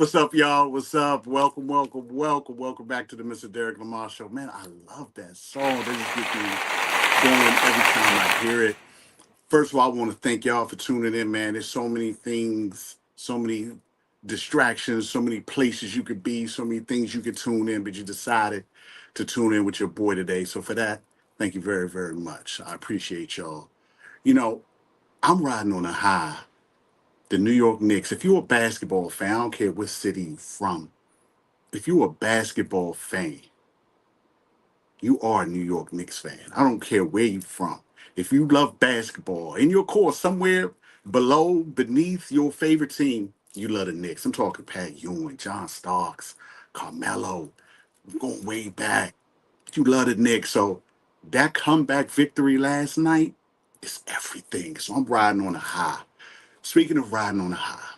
What's up, y'all? What's up? Welcome, welcome, welcome, welcome back to the Mr. Derik LaMar show. Man, I love that song. They just get me going every time I hear it. First of all, I want to thank y'all for tuning in, man. There's so many things, so many distractions, so many places you could be, so many things you could tune in, but you decided to tune in with your boy today. So for that, thank you very, very much. I appreciate y'all. You know, I'm riding on a high. The New York Knicks. If you're a basketball fan, I don't care what city you're from. If you're a basketball fan, you are a New York Knicks fan. I don't care where you're from. If you love basketball, in your core, somewhere below, beneath your favorite team, you love the Knicks. I'm talking Pat Ewing, John Starks, Carmelo. I'm going way back. You love the Knicks. So that comeback victory last night is everything. So I'm riding on a high. Speaking of riding on a high,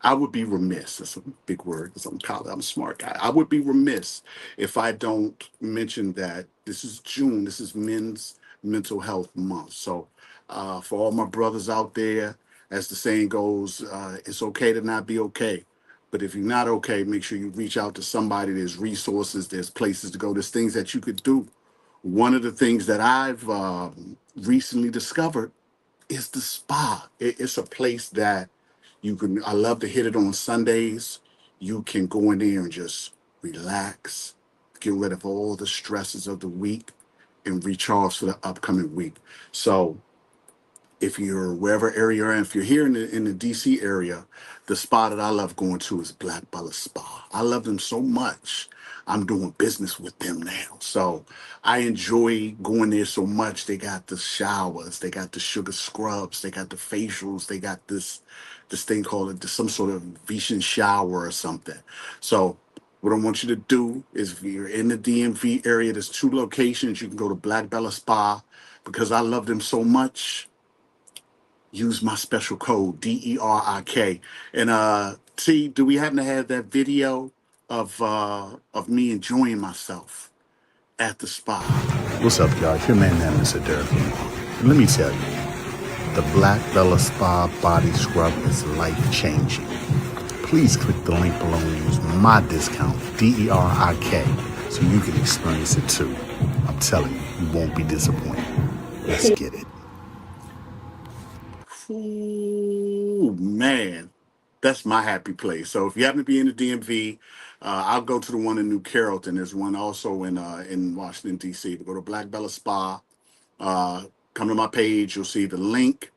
I would be remiss. That's a big word because I'm a smart guy. I would be remiss if I don't mention that this is June. This is Men's Mental Health Month. So, for all my brothers out there, as the saying goes, it's okay to not be okay. But if you're not okay, make sure you reach out to somebody. There's resources, there's places to go, there's things that you could do. One of the things that I've recently discovered is the spa. It's a place that you can. I love to hit it on Sundays. You can go in there and just relax, get rid of all the stresses of the week, and recharge for the upcoming week. So if you're wherever area you're in, if you're here in the DC area, the spa that I love going to is Black Bella Spa. I love them so much. I'm doing business with them now. So I enjoy going there so much. They got the showers, they got the sugar scrubs, they got the facials, they got this thing called some sort of Venetian shower or something. So what I want you to do is if you're in the DMV area, there's two locations. You can go to Black Bella Spa because I love them so much. Use my special code DERIK. And T, do we happen to have that video of me enjoying myself at the spa? What's up, y'all? It's your man, Mr. Derik. And let me tell you, the Black Bella Spa body scrub is life changing. Please click the link below and use my discount DERIK so you can experience it too. I'm telling you, you won't be disappointed. Let's get it. Ooh, man, that's my happy place. So if you happen to be in the DMV, I'll go to the one in New Carrollton. There's one also in Washington D.C. But go to Black Bella Spa. Come to my page. You'll see the link.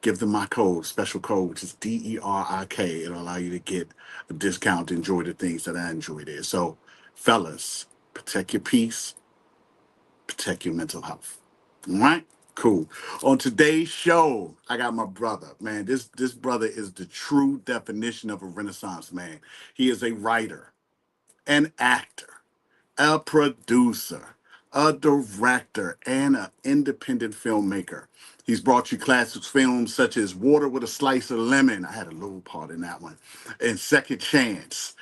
Give them my code, special code, which is DERIK. It'll allow you to get a discount to enjoy the things that I enjoy there. So, fellas, protect your peace, protect your mental health. All right? Cool. On today's show, I got my brother. Man, this brother is the true definition of a Renaissance man. He is a writer, an actor, a producer, a director, and an independent filmmaker. He's brought you classic films such as Water with a Slice of Lemon. I had a little part in that one. And Second Chance.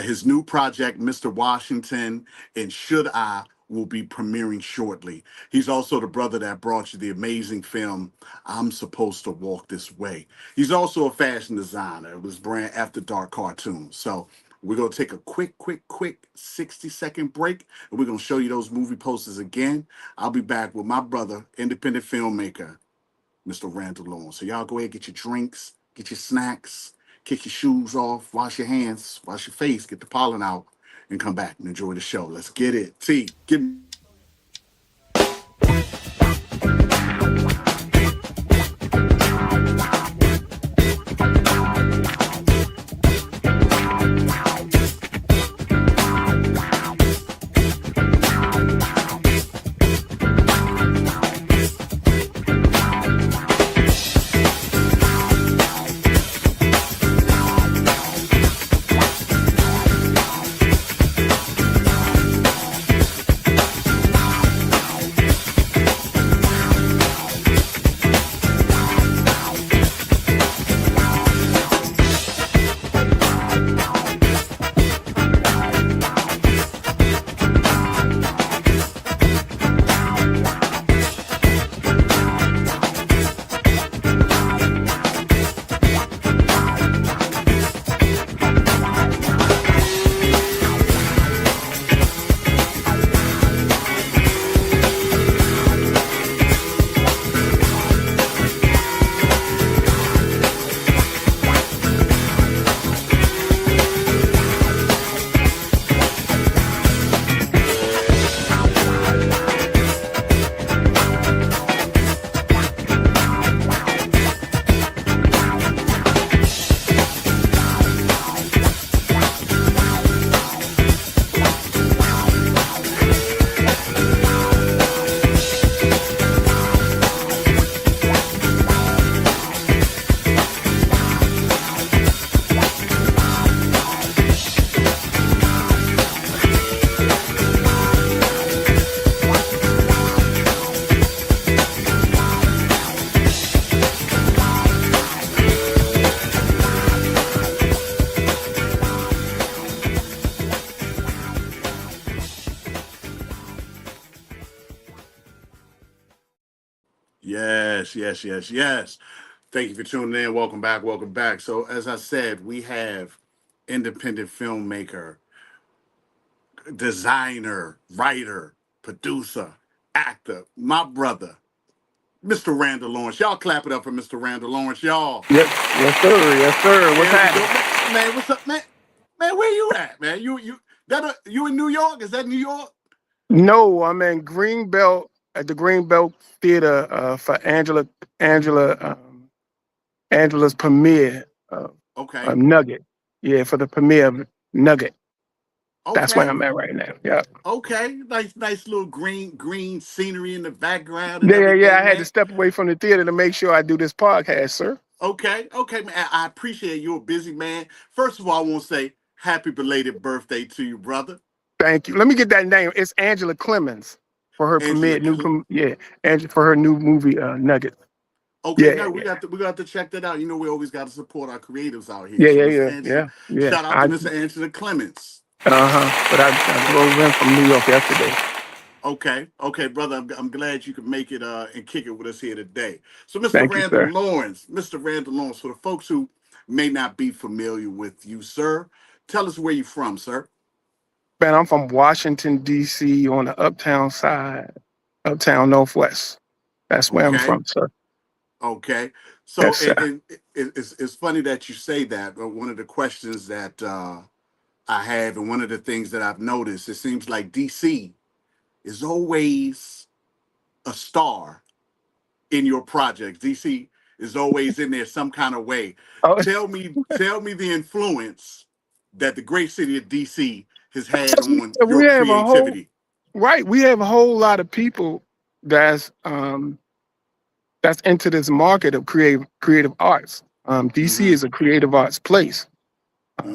His new project, Mr. Washington, and Should I, will be premiering shortly. He's also the brother that brought you the amazing film, I'm Supposed to Walk This Way. He's also a fashion designer. It was brand After Dark cartoons. So we're going to take a quick 60-second break, and we're going to show you those movie posters again. I'll be back with my brother, independent filmmaker, Mr. Randall Long. So y'all go ahead, get your drinks, get your snacks, kick your shoes off, wash your hands, wash your face, get the pollen out, and come back and enjoy the show. Let's get it. T, give me. yes, yes, yes. Thank you for tuning in. Welcome back. Welcome back. So, as I said, we have independent filmmaker, designer, writer, producer, actor, my brother, Mr. Randall Lawrence. Y'all clap it up for Mr. Randall Lawrence, y'all. Yes, yes, sir. Yes, sir. What's There we go, happening? man. What's up, man? Man, where you at, man? You in New York? Is that New York? No, I'm in Greenbelt at the Greenbelt Theater for Angela, Angela's premiere of Okay, Nugget. Yeah, for the premiere of Nugget. That's where okay, I'm at right now. Yeah. okay. Nice little green scenery in the background and Yeah. I everything, had to man. step away from the theater to make sure I do this podcast, sir. Okay, man. I appreciate you're a busy man. First of all, I want to say happy belated birthday to you, brother, Thank you. Let me get that name. It's Angela Clemens for her Angela. premiere, yeah, and for her new movie, Nugget. Okay, Yeah, no, yeah, we got to check that out. You know, we always got to support our creatives out here. yeah, So, yeah, Miss yeah, Angela, yeah, yeah. shout out to Mr. Angela Clements. But I drove in from New York yesterday. Okay, brother. I'm glad you could make it and kick it with us here today. So, Mr. Thank you, Randall sir. Lawrence, Mr. Randall Lawrence, for the folks who may not be familiar with you, sir, tell us where you're from, sir. Man, I'm from Washington, D.C. on the uptown side, uptown Northwest. That's where I'm Okay, from, sir. okay. So, Yes, sir. it's funny that you say that. But one of the questions that I have, and one of the things that I've noticed, it seems like DC is always a star in your projects. DC is always in there some kind of way. Oh, Tell me the influence that the great city of DC has had on we your have a whole creativity. right. We have a whole lot of people that's that's into this market of creative arts. DC Mm-hmm. is a creative arts place.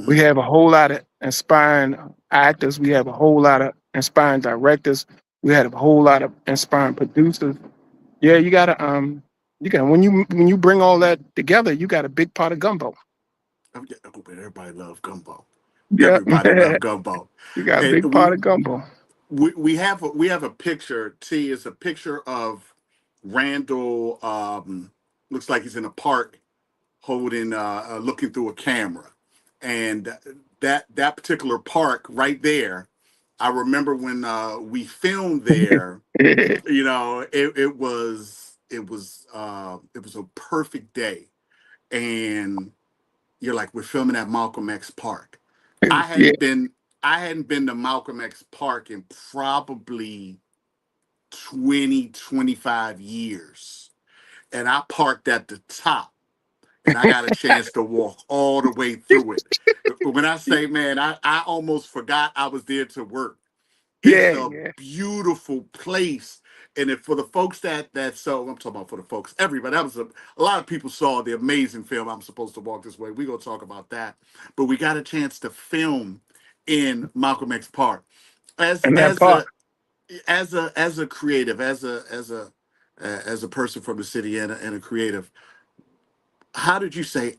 We Mm-hmm. have a whole lot of inspiring actors. We have a whole lot of inspiring directors. We have a whole lot of inspiring producers. Yeah, you got when you bring all that together, you got a big pot of gumbo. Everybody love gumbo. Yeah, Everybody love gumbo. you got a And big pot of gumbo. we have a picture. T is a picture of Randall. Looks like he's in a park holding looking through a camera, and that particular park right there, I remember when we filmed there. You know, it was a perfect day, and you're like, we're filming at Malcolm X Park. i Yeah, hadn't been I hadn't been to Malcolm X Park in probably 20 to 25 years, and I parked at the top, and I got a chance to walk all the way through it. When I say, man, I almost forgot I was there to work. It's yeah, a yeah. beautiful place. And if for the folks that so I'm talking about for the folks, everybody, that was a lot of people saw the amazing film I'm Supposed to Walk This Way. We're gonna talk about that. But we got a chance to film in Malcolm X Park. As And that as part. a as a creative, as a person from the city and a creative, how did you say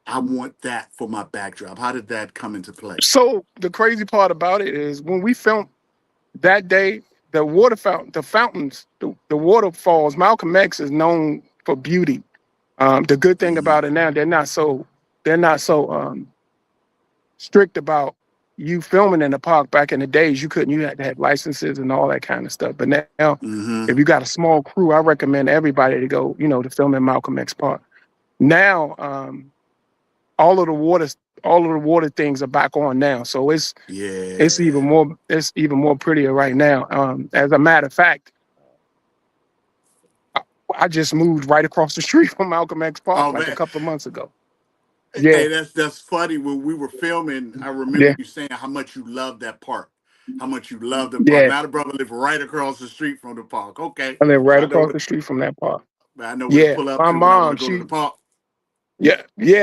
I want that for my backdrop? How did that come into play? So the crazy part about it is when we filmed that day, the fountains, the waterfalls. Malcolm X is known for beauty. The good thing Mm-hmm. about it now, they're not so strict about you filming in the park. Back in the days, you had to have licenses and all that kind of stuff. But now, Mm-hmm. if you got a small crew, I recommend everybody to go, to film in Malcolm X Park. Now, all of the water, all of the water things are back on now, so Yeah. it's even more prettier right now. As a matter of fact, I, I just moved right across the street from Malcolm X Park Oh like a man. couple of months ago. Yeah, Hey, that's funny. When we were filming, I remember yeah, you saying how much you love that park, how much you love the park. yeah. My other brother lived right across the street from the park. Okay, I live so right across the street from that park. I know where to Yeah, pull up my to when I want mom, to go to the park.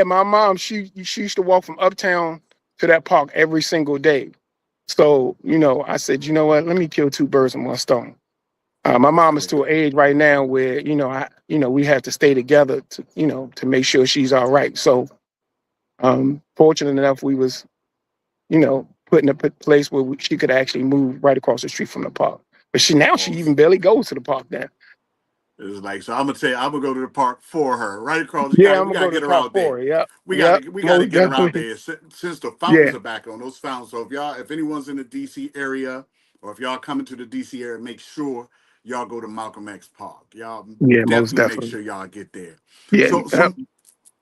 my mom, she used to walk from uptown to that park every single day. So I said, you know what? Let me kill two birds with one stone. My That's mom is great. to an age right now where we have to stay together to to make sure she's all right. So fortunate enough, we was put in a place where she could actually move right across the street from the park. But she even Awesome. barely goes to the park now. It's like, so I'm gonna tell you, I'm gonna go to the park for her, right across. Yeah, I'm We gonna gotta go to get the her park out there. for it. Yep. We Yep. gotta we gotta Most get her out definitely. there. Since the fountains Yeah. are back on, those fountains. So if anyone's in the DC area, or if y'all coming to the DC area, make sure y'all go to Malcolm X Park. Y'all Yeah, most definitely make definitely. sure y'all get there. Yeah. So Yep.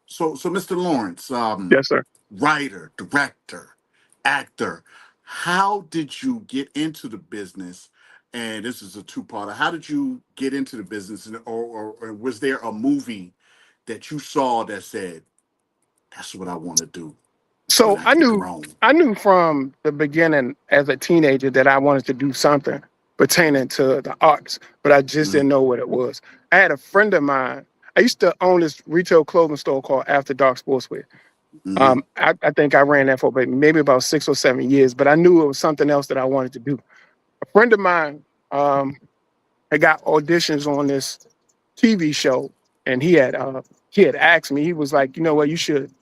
so so Mr. Lawrence, Yes, sir. writer, director, actor, how did you get into the business? And this is a two-parter. How did you get into the business, or was there a movie that you saw that said, "That's what I want to do when So I I get knew grown"? I knew from the beginning as a teenager that I wanted to do something pertaining to the arts, but I just Mm-hmm. didn't know what it was. I had a friend of mine. I used to own this retail clothing store called After Dark Sportswear. Mm-hmm. I think I ran that for maybe about 6 or 7 years, but I knew it was something else that I wanted to do. A friend of mine um, had got auditions on this TV show, and he had asked me. He was like, you know what, you should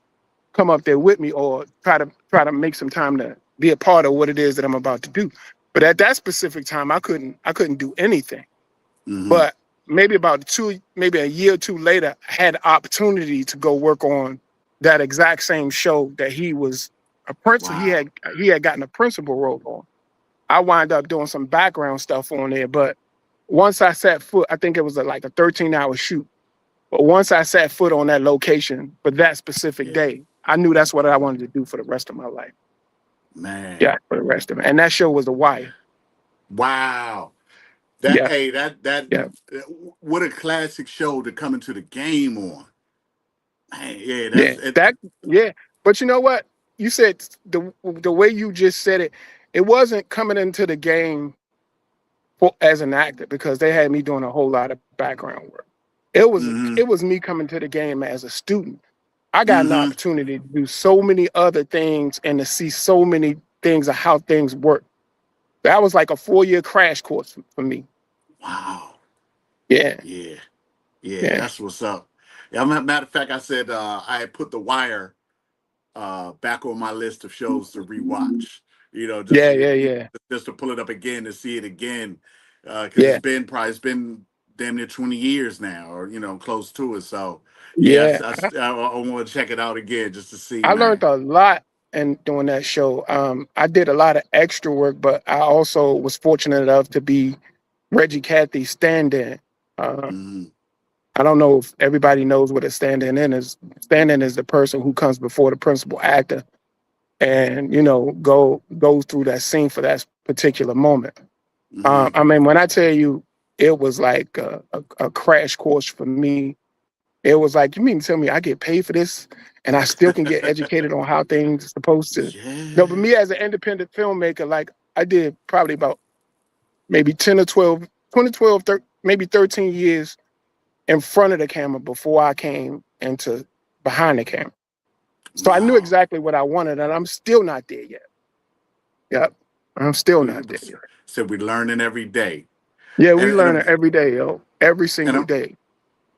come up there with me, or try to make some time to be a part of what it is that I'm about to do. But at that specific time, I couldn't do anything. Mm-hmm. But maybe a year or two later, I had the opportunity to go work on that exact same show that he was a principal. Wow. He had gotten a principal role on. I wind up doing some background stuff on there, but once I set foot, I think it was like a 13-hour shoot. But once I set foot on that location for that specific Yeah, day, I knew that's what I wanted to do for the rest of my life. man. Yeah, for the rest of it. And that show was The Yeah. Wire. Wow. That Yeah, hey, that yeah, what a classic show to come into the game on. Man, yeah, yeah. that's it. Yeah. But you know what? You said the way you just said it, it wasn't coming into the game as an actor because they had me doing a whole lot of background work. Mm-hmm. It was me coming to the game as a student. I got an Mm-hmm. opportunity to do so many other things and to see so many things of how things work. That was like a 4 year crash course for me. Wow. Yeah, Yeah. Yeah, yeah, that's what's up. Yeah, matter of fact, I said I had put The Wire back on my list of shows to rewatch. You know, yeah, yeah, yeah, just to pull it up again to see it again, because yeah, it's been damn near 20 years now, or close to it. So yeah, yeah. I want to check it out again just to see, I learned man. a lot in doing that show. I did a lot of extra work, but I also was fortunate enough to be Reggie Cathy's stand-in. Uh, Mm-hmm. I don't know if everybody knows what a stand-in is. Stand-in is the person who comes before the principal actor and goes through that scene for that particular moment. Mm-hmm. I mean, when I tell you, it was like a crash course for me. It was like, you mean to tell me I get paid for this, and I still can get educated on how things are supposed to? No, but Yeah. me as an independent filmmaker, like I did probably about maybe 10 or 12, 20, 12, maybe 13 years in front of the camera before I came into behind the camera. So I knew Wow. exactly what I wanted, and I'm still not there yet. Yep. I'm still We not there yet. said we're learning every day, Yeah, we and and learn I'm it every day, yo. Every and single I'm day.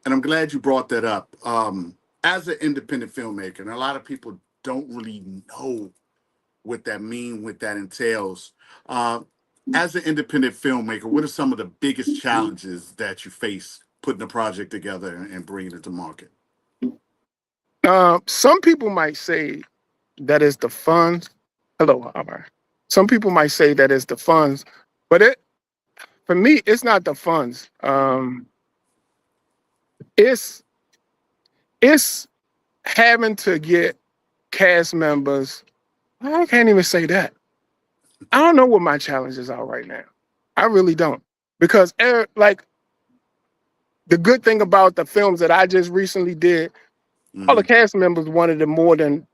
and I'm glad you brought that up. As an independent filmmaker, and a lot of people don't really know what that mean, what that entails. Uh, as an independent filmmaker, what are some of the biggest challenges that you face putting a project together and bringing it to market? Some people might say that is the funds. Hello, Amar. Some people might say that is the funds, but for me, it's not the funds. It's it's having to get cast members. I can't even say that. I don't know what my challenges are right now. I really don't, because like the good thing about the films that I just recently did, all the Mm-hmm. cast members wanted them more than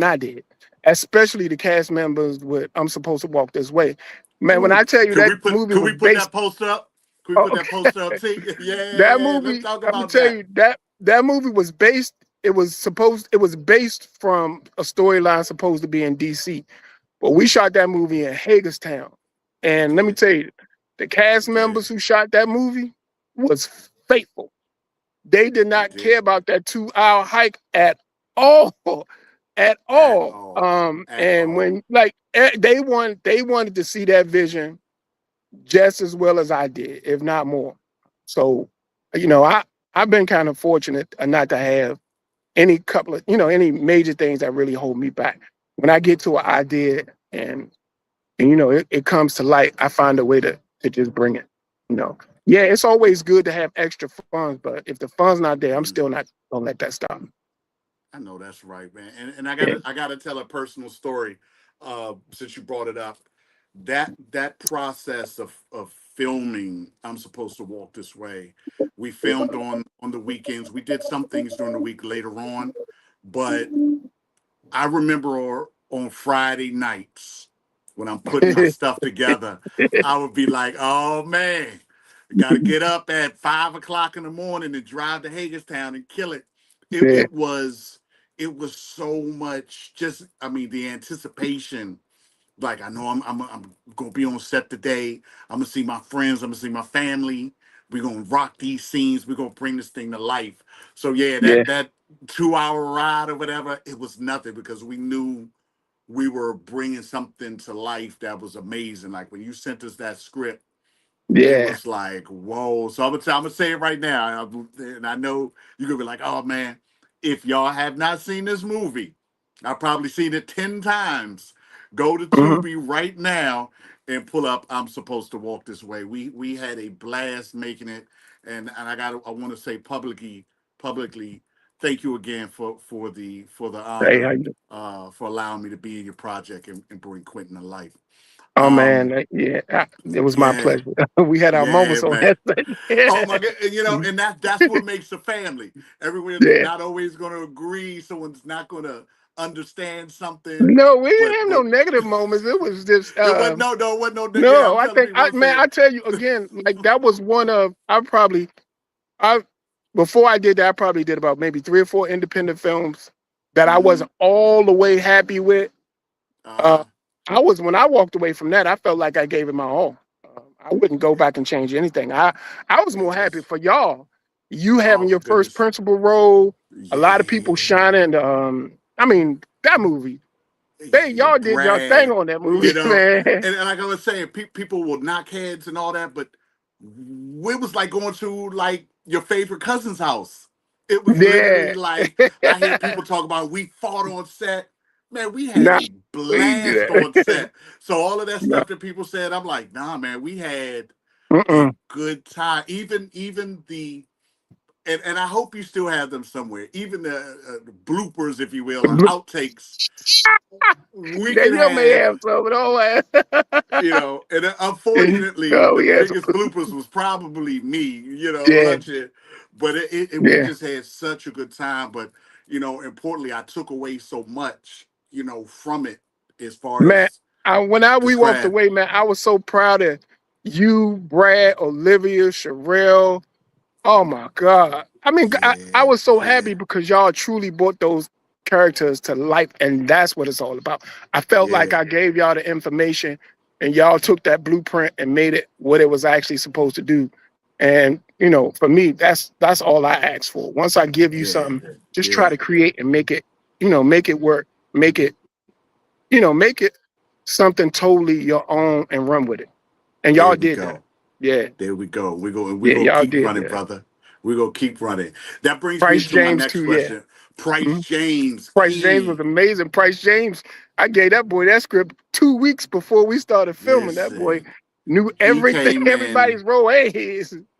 I did, especially the cast members with "I'm Supposed to Walk This Way." Man, when Ooh, I tell you could that we put movie could was we put based, that poster up? Could we oh, put that poster up? See, that yeah, let's movie, talk I'm gonna about tell that. you that movie was based. It was based from a storyline supposed to be in D.C., but we shot that movie in Hagerstown. And let me Yeah, tell you, the cast yeah, members who shot that movie was faithful. They did they not did care about that 2 hour hike at all, at at all. all, at And all. when like they wanted to see that vision just as well as I did, if not more. So you know, I've been kind of fortunate not to have any couple of, any major things that really hold me back. When I get to an idea and it comes to light, I find a way to just bring it. You know, yeah, it's always good to have extra funds, but if the funds not there, I'm still not gonna let that stop me. I know that's right, man. And Yeah, I gotta tell a personal story, since you brought it up. That process of filming, I'm supposed to walk this way. We filmed on the weekends. We did some things during the week later on, but I remember on Friday nights when I'm putting my stuff together, I would be like, "Oh man, I got to get up at 5 o'clock in the morning and drive to Hagerstown and kill it." It yeah, it was it was so much. Just I mean, the anticipation. Like I know I'm gonna be on set today. I'm gonna see my friends. I'm gonna see my family. We're gonna rock these scenes. We're gonna bring this thing to life. So yeah, yeah, that 2 hour ride or whatever, it was nothing because we knew we were bringing something to life that was amazing. Like when you sent us that script, it yeah. was like, whoa. So I'm gonna say it right now, and I know you're gonna be like, oh man, if y'all have not seen this movie, I've probably seen it 10 times. Go to Hmm. Tubi right now and pull up "I'm Supposed to Walk This Way." We had a blast making it, and I want to say publicly, thank you again for the Hey, how honor, you doing? for allowing me to be in your project and bring Quentin to life. Oh man, Um, yeah, it was my yeah, pleasure. We had our yeah, moments on man. that thing. Oh Yeah, my god, and and that's what makes a family. Everyone's yeah. not always going to agree. Someone's not going to understand something, No, we didn't but have no negative moments. It was just it wasn't no, it wasn't no. Yeah, no. I'm I telling think people, I'm man, saying, I tell you again, like that was one of I before I did that, I probably did about maybe 3 or 4 independent films that I mm-hmm, wasn't all the way happy with. Uh, uh-huh, I was when I walked away from that, I felt like I gave it my all. I wouldn't go back and change anything. I was more happy that's for y'all, you having oh your my first goodness, principal role. A lot of people yeah, shining. I mean that movie. They yeah, y'all did y'all thing Brad, on that movie, man. and like I was saying, people will knock heads and all that, but it was like going to like your favorite cousin's house. It was literally Yeah. like I hear people talk about we fought on set. Man, we had Nah, a we didn't blast do on that. set. So all of that No. stuff that people said, I'm like, nah, man, we had a Mm-mm. good time. Even the and I hope you still have them somewhere. Even the bloopers, if you will, or outtakes, we Yeah, can you may have have some, but oh, and unfortunately, oh, the yes. biggest bloopers was probably me, Yeah, lunching. But we yeah. just had such a good time. But importantly, I took away so much, from it as far Man, as the we walked craft. away, man, I was so proud of you, Brad, Olivia, Sherelle. Oh my God. I mean, I Yeah, was so happy yeah, because y'all truly brought those characters to life, and that's what it's all about. I felt like yeah, I gave y'all the information, and y'all took that blueprint and made it what it was actually supposed to do. And for me, that's all I ask for. Once I give you yeah, something, just try yeah. to create and make it, make it work, make it, make it something totally your own and run with it. And y'all There we did that. go. Yeah, There we go. We yeah, go y'all keep did running, that. brother. We go keep running. That brings me Price to my James next too, yeah. question. Price Mhm. James, Price James was King. amazing. Price James, I gave that boy that script 2 weeks before we started filming. That boy Listen, knew he everything, came in. everybody's role. Hey,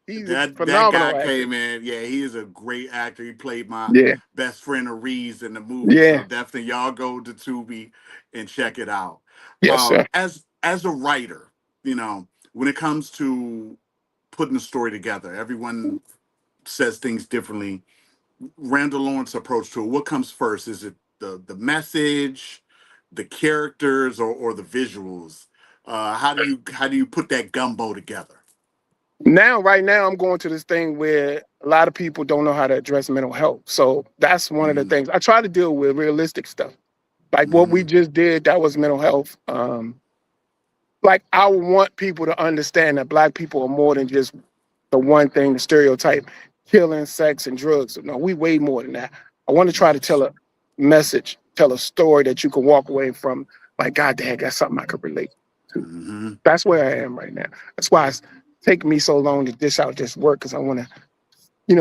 he's a That guy phenomenal actor. came in. Yeah, he is a great actor. He played my Yeah, best friend Reeves in the movie. So yeah, definitely y'all go to Tubi and check it out. yes, sir. As a writer, when it comes to putting a story together, everyone says things differently. Randall Lawrence approach to it. What comes first? Is it the message, the characters, or the visuals? How do you put that gumbo together? Right now, I'm going to this thing where a lot of people don't know how to address mental health. So that's one of the Mm, things I try to deal with realistic stuff. Like what we mm, just did, that was mental health. Like I want people to understand that Black people are more than just the one thing, the stereotype, killing, sex, and drugs. No, we way more than that. I want to try to tell yes. a message, tell a story that you can walk away from. Like, God dang, that's something I could relate to. Hmm. That's where I am right now. That's why it's taking me so long to dish out this work because I want to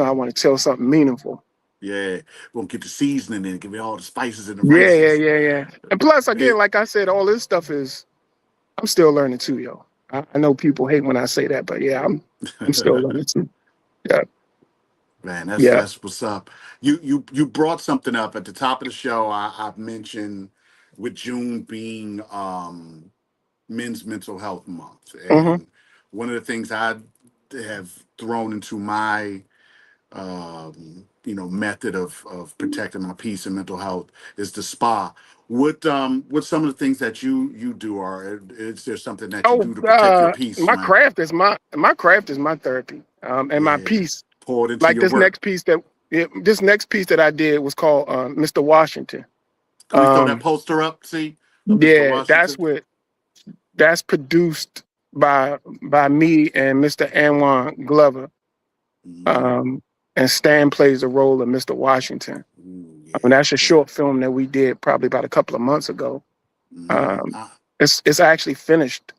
I want to tell something meaningful. Yeah, we'll get the seasoning in, give me all the spices and the Yeah, yeah, rices. yeah, yeah. And plus, again, It, like I said, all this stuff is I'm still learning too, yo. I know people hate when I say that, but yeah, I'm still learning too. Yeah, Man, yeah. that's what's up. You brought something up at the top of the show. I mentioned with June being Men's Mental Health Month, Hmm. and one of the things I have thrown into my method of protecting my peace and mental health is the spa. What some of the things that you do, or is there something that you Oh, do to protect your peace, my man? craft is my craft is my therapy, and my Yeah, piece. pour it into Like your work. this next piece that I did was called Mr. Washington. Can we throw that Um, poster up? See, of Mr. yeah, Washington. that's produced by me and Mr. Anwan Glover. Mm-hmm. Um, and Stan plays the role of Mr. Washington. Ooh, And yeah, that's a yeah. short film that we did probably about a couple of months ago. Mm-hmm. Um, it's actually finished.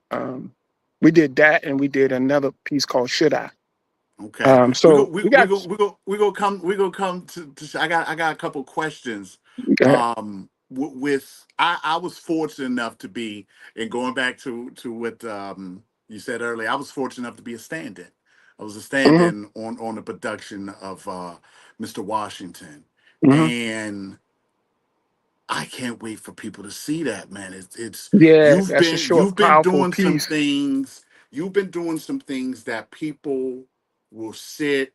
We did that, and we did another piece called "Should I." Okay. We go So we we we got. go we go we go come to I got a couple questions. Uh, With I was fortunate enough to be, and going back to what you said earlier, I was fortunate enough to be a stand-in. I was a mhm, stand-in on the production of Mr. Washington. mhm. And I can't wait for people to see that, man. It's Yeah, that's a short, you've been powerful doing some piece. things. You've been doing some things that people will sit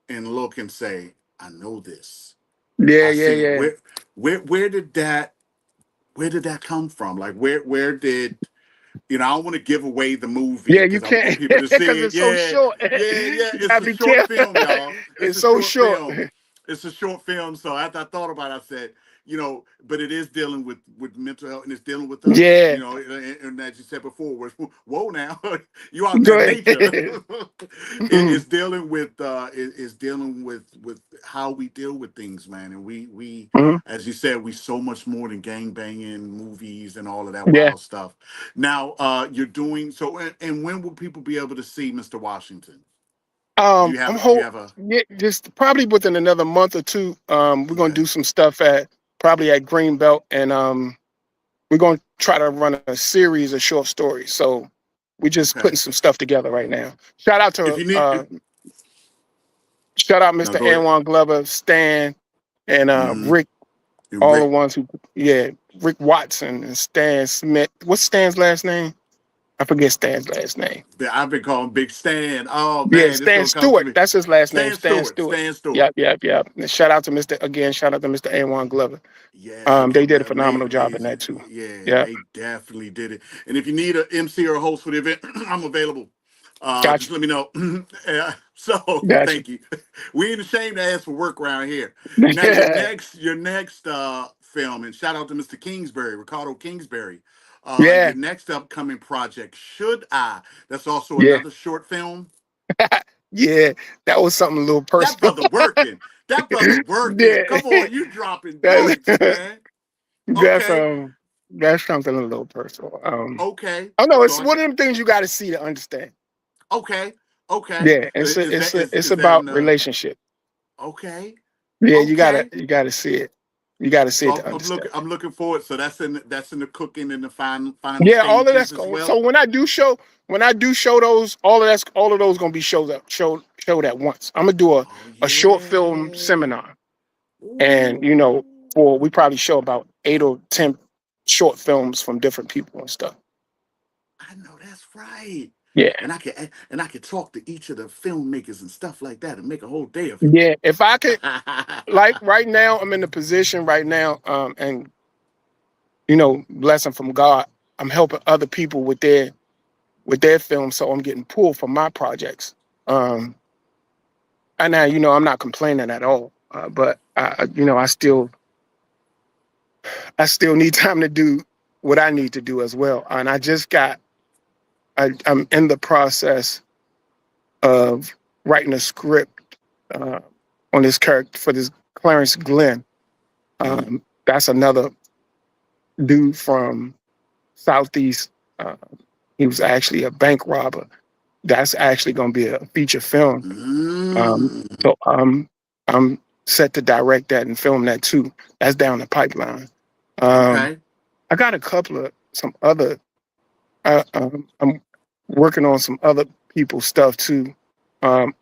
and look and say, "I know this. Yeah, I yeah, see yeah. where did that come from? Like where did I don't want to give away the movie Yeah, you because I want can't people to because see it. it's so Yeah, short. yeah, yeah. You It's gotta a be short careful. film, y'all. It's It's a so short short. film. It's a short film. So after I thought about it, I said, but it is dealing with mental health and it's dealing with us. Yeah, And as you said before, whoa now, you out go there in nature. ahead. It's dealing with it's dealing with how we deal with things, man. And we Mhm. as you said, we so much more than gang banging movies and all of that Yeah. wild stuff. Now, you're doing so, and when will people be able to see Mr. Washington? Do you have I'm do you hope have a yeah, just probably within another month or two. We're gonna okay? do some stuff at probably at Greenbelt, and we're gonna try to run a series of short stories. So we're just Okay. putting some stuff together right now. Shout out If to you need, shout out no, Mr. go ahead. Anwan Glover, Stan, and Mm-hmm. Rick, And all the Rick, ones who yeah, Rick Watson and Stan Smith. What's Stan's last name? I forget Stan's last name. I've been calling Big Stan. Oh Yeah, man, this Stan gonna come to Stewart. me. That's his last name, Stan Stan Stewart. Stewart. Stan Stewart. Yep, yep, yep. And shout out to Mr. Anwan Glover. Yeah, They did a phenomenal job in that amazing. too. Yeah, Yeah, they definitely did it. And if you need an MC or a host for the event, I'm available. Just gotcha, let me know. So gotcha. thank you. We ain't ashamed to ask for work around here. Now your next film, and shout out to Mr. Kingsbury, Ricardo Kingsbury. Your Yeah, next upcoming project, Should I? That's also yeah, another short film. yeah. That was something a little That personal. brother working. That brother working. Yeah, Come on, you dropping that's joints, man. that's Okay. um that's something a little personal. Okay. Oh no, So it's I one can. of them things you got to see to understand. Okay. Okay. Yeah, Is that it's is that in about the? relationship. Okay. Yeah, Okay. you gotta see it. You gotta see So it I'm, to I'm understand. looking. I'm looking forward. So that's in the cooking and the final Yeah, all of that's stages as going. well. So when I do show those, all of those gonna be showed at once. I'm gonna do Oh a short film yeah. seminar, and Ooh. for we probably show about 8 or 10 short films from different people and stuff. I know that's right. Yeah, And I could talk to each of the filmmakers and stuff like that and make a whole day of it. yeah. If I could, like right now, I'm in the position right now, and blessing from God, I'm helping other people with their films, so I'm getting pulled from my projects. Um, and now, I'm not complaining at all, but I still need time to do what I need to do as well. And I'm in the process of writing a script uh, on this character for this Clarence Glenn. Mhm. That's another dude from Southeast. Uh, he was actually a bank robber, that's actually going to be a feature film. Um, Mm. so I'm set to direct that and film that too. That's down the pipeline. Um, Okay. I got a couple of some other. I'm working on some other people's stuff too.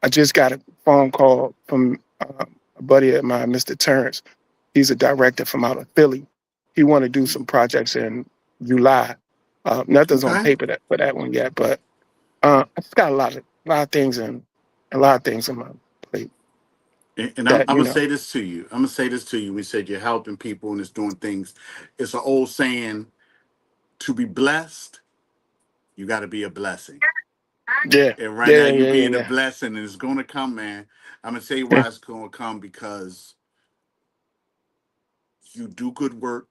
I just got a phone call from a buddy of mine, Mr. Terrence. He's a director from out of Philly. He want to do some projects in July. Nothing's on Okay. paper for that one yet, but I just got a lot of things in a lot of things in my plate And I'm that gonna say this to you. I'm gonna say this to you. We said you're helping people and it's doing things. It's an old saying: to be blessed, you got to be a blessing. Yeah, And right yeah, now, you yeah, yeah, being a yeah, blessing, and it's gonna come, man. I'm gonna tell you yeah. why it's gonna come because you do good work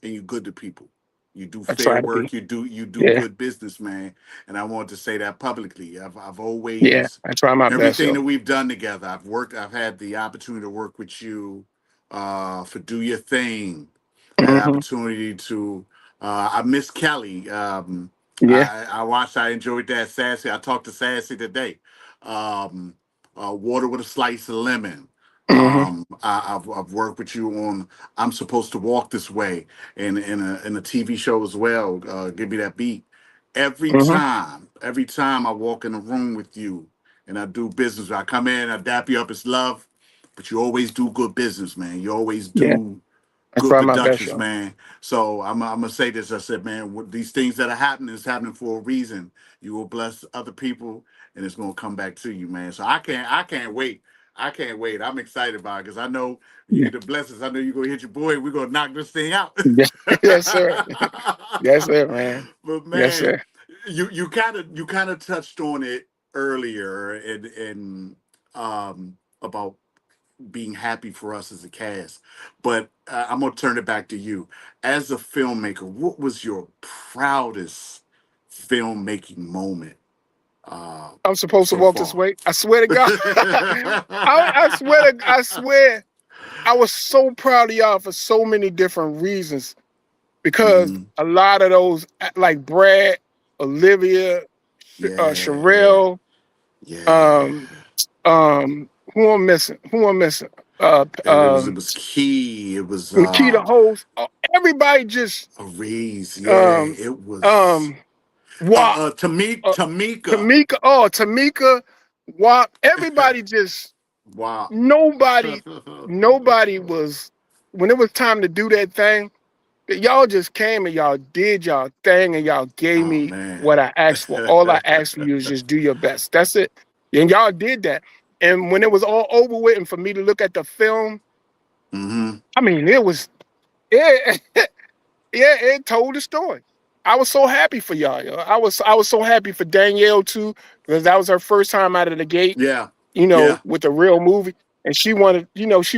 and you good to people. You do I fair try to be. work. You do Yeah, good business, man. And I want to say that publicly. I've yeah. always I try my best, everything yo. that we've done together. I've had the opportunity to work with you for Do Your Thing. I had Hmm. opportunity to. I miss Kelly. Yeah. I watched. I enjoyed that Sassy. I talked to Sassy today. Um, Water with a Slice of Lemon. Hmm. I've worked with you on I'm Supposed to Walk This Way in a TV show as well. Give me that beat. Hmm. Every time I walk in a room with you and I do business, I come in, I dap you up, it's love, but you always do good business, man. You always Yeah. do I good try my best, productions, yo. man. So I'm gonna say this. I said, man, with these things that are happening is happening for a reason. You will bless other people, and it's gonna come back to you, man. So I can't wait. I can't wait. I'm excited about it because I know Yeah. you the blessings. I know you're gonna hit your boy. We're gonna knock this thing out. Yeah. Yes, sir. Yes, sir, man. But Yes, man, sir. you kind of touched on it earlier and about being happy for us as a cast. But I'm gonna turn it back to you. As a filmmaker, what was your proudest filmmaking moment I'm supposed to so walk this far? way. I swear to God. I swear. I was so proud of y'all for so many different reasons because Hmm. a lot of those, like Brad, Olivia, Yeah, Sherelle, yeah. um, who I'm missing? Who I'm missing? Uh, It was key. It was Nikita Host. Everybody just a raise. Yeah, um, it was um, WAP, uh, Tamika. Tamika. Oh, Tamika, WAP. Everybody just Wow. nobody was when it was time to do that thing. Y'all just came and y'all did y'all thing and y'all gave Oh me man. what I asked for. All I asked for you is just do your best. That's it. And y'all did that. And when it was all over with, and for me to look at the film, Hmm. I mean, it, yeah, it told the story. I was so happy for y'all. Yo. I was so happy for Danielle too, because that was her first time out of the gate, Yeah. Yeah. with a real movie. And she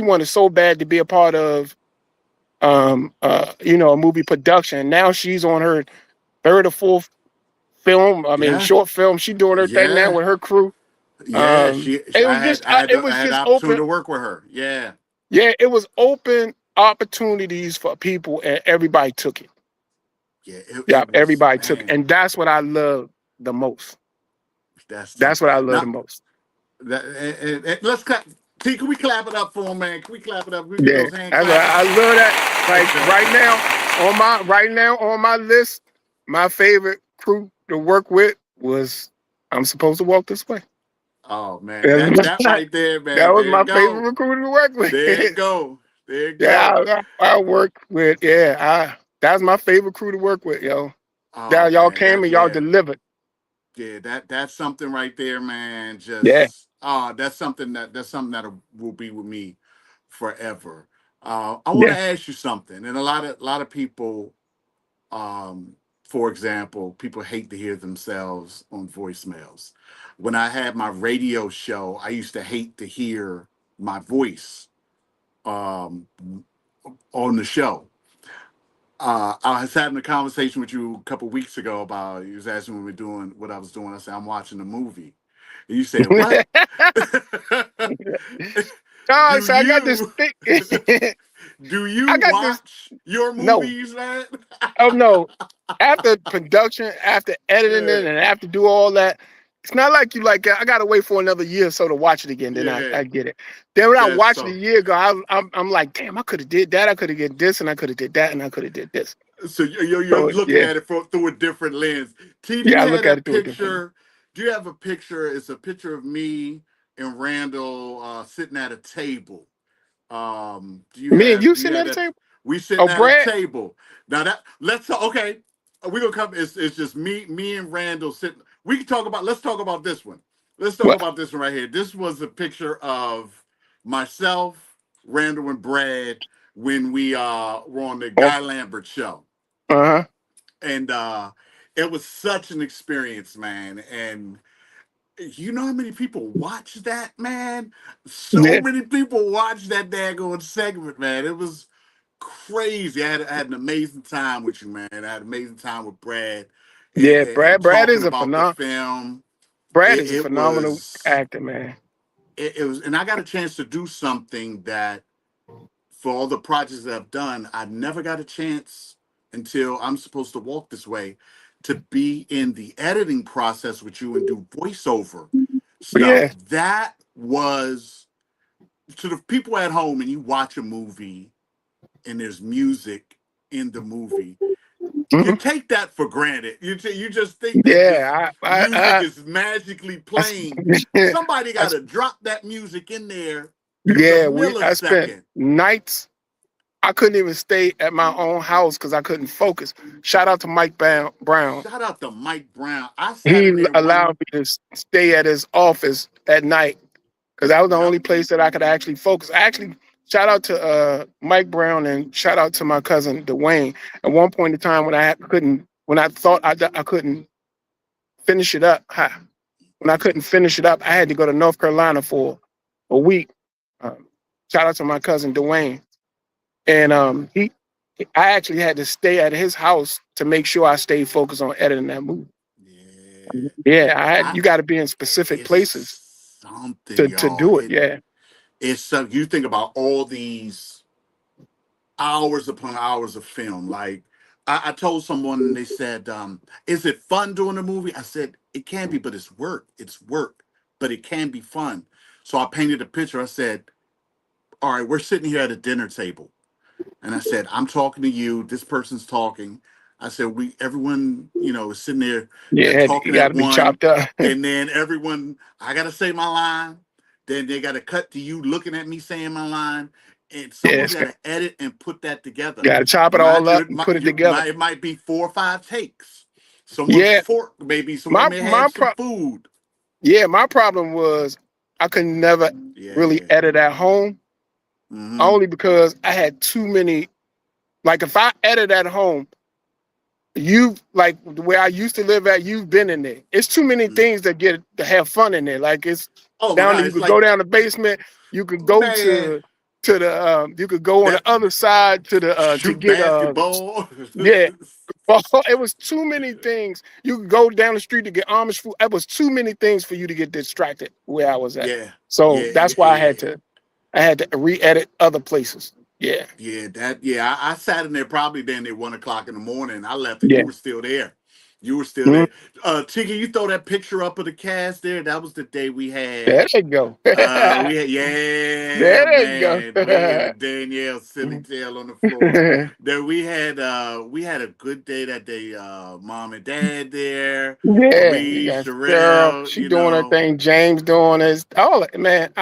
wanted so bad to be a part of a movie production. Now she's on her third or fourth film. I mean, Yeah. short film. She doing her thing now Yeah. with her crew. Yeah. It I was had just, I had it the, I was had the just opportunity open. to work with her. Yeah. Yeah, it was open opportunities for people, and everybody took it. Yeah. Yeah, It was, everybody took it, man. and that's what I love the most. That's That's something. what I love the Now, most. let's clap. T, can we clap it up for him, man? Can we clap it up? We get Yeah, those hand that's what I clappers. love that. Like right now on my list, my favorite crew to work with was I'm Supposed to Walk This Way. Oh man, that That that right there, was man. There my you favorite go. recruiter to work with. There you go. There you Yeah, go. I work with. Yeah, that's my favorite crew to work with, yo. Oh Y'all man, came that and y'all yeah. delivered. Yeah, that's something right there, man. Yeah, Just that's something that will be with me forever. I want to yeah. ask you something, and a lot of people, for example, people hate to hear themselves on voicemails. When I had my radio show, I used to hate to hear my voice um, on the show. I was having a conversation with you a couple weeks ago about you was asking when we are doing what I was doing. I said I'm watching a movie. And you said what? God, do so I got this you thing. do you I got this. watch your No, movies, man? oh no. After production, after editing it, Yeah. and after do all that, it's not like you like I gotta wait for another year or so to watch it again. Then Yeah, I get it. Then when I that's watched it a so. year ago, I'm like, damn, I could have did that. I could have did this, and I could have did that, and I could have did this. So you're So looking yeah, at it through a different lens. T, do yeah, you I have look at that it through a different. picture? Do you have a picture? It's a picture of me and Randall sitting at a table. Me and you Do you sitting have at the that? table. We Oh, sitting at a Brad, table. Now that let's okay. We gonna come. It's just me and Randall sitting. We can talk about. Let's talk about this one. Let's talk what? about this one right here. This was a picture of myself, Randall, and Brad when we were on the Oh, Guy Lambert show, uh-huh. and it was such an experience, man. And you know how many people watch that, man? So Yeah, many people watch that daggone segment, man. It was crazy. I had an amazing time with you, man. I had an amazing time with Brad yeah. and Brad talking is a about the phenomenal. film. Brad It, is a it phenomenal was actor, man. it was, and I got a chance to do something that for all the projects that I've done, I never got a chance until I'm supposed to walk this way to be in the editing process with you and do voiceover stuff. Yeah. That was to the people at home, and you watch a movie and there's music in the movie. You Mhm. take that for granted. You just think that this Yeah, music is magically playing. I, Somebody I, got to drop that music in there to the yeah, I spent millisecond. nights. I couldn't even stay at my own house because I couldn't focus. Shout out to Mike Brown. Shout out to Mike Brown. I sat He in there one. allowed me to stay at his office at night because that was the Yep. only place that I could actually focus. Actually, shout out to Mike Brown and shout out to my cousin Dwayne. At one point in time when when I thought I couldn't finish it up, when I couldn't finish it up, I had to go to North Carolina for a week. Um, Shout out to my cousin Dwayne, and I actually had to stay at his house to make sure I stayed focused on editing that movie. Yeah. Yeah, I you got to be in specific places it's something, to y'all. do it. Yeah, It's so you think about all these hours upon hours of film. Like I told someone and they said, is it fun doing a movie? I said, it can be, but it's work. It's work, but it can be fun. So I painted a picture. I said, all right, we're sitting here at a dinner table. And I said, I'm talking to you. This person's talking. I said, everyone, is sitting there. They're yeah, you talking got at to be one, chopped up. and then everyone, I gotta say my line. Then they gotta cut to you looking at me saying my line, and Yeah, someone's gotta edit and put that together. got to chop it all Mind you, up and put it together. it might be 4 or 5 takes. Someone's Yeah, fork, maybe someone my may my have some pro- food. yeah, my problem was I could never really Yeah. edit at home Mm-hmm. only because I had too many. Like if I edit at home, you like where I used to live at, you've been in there. It's too many things that get to have fun in there. Like it's Oh my down God! there, you It's could go like, down the basement, you could go man, to the you could go on the that other side to the to shoot get basketball. yeah. Well, it was too many things. You could go down the street to get Amish food. It was too many things for you to get distracted where I was at. Yeah, So yeah, that's why yeah, I had to re-edit other places. Yeah. yeah. I sat in there probably then at 1 o'clock in the morning. I left and Yeah. you were still there. You were still Mhm. there. Tiggy, you throw that picture up of the cast there. That was the day we There had. you go. Yeah, There you go. man. We had Danielle silly tail on the floor. Then we had a good day that day. Mom and dad there. Yeah, you Me, got Cheryl, Sherelle. she doing her thing, James doing his all that, man.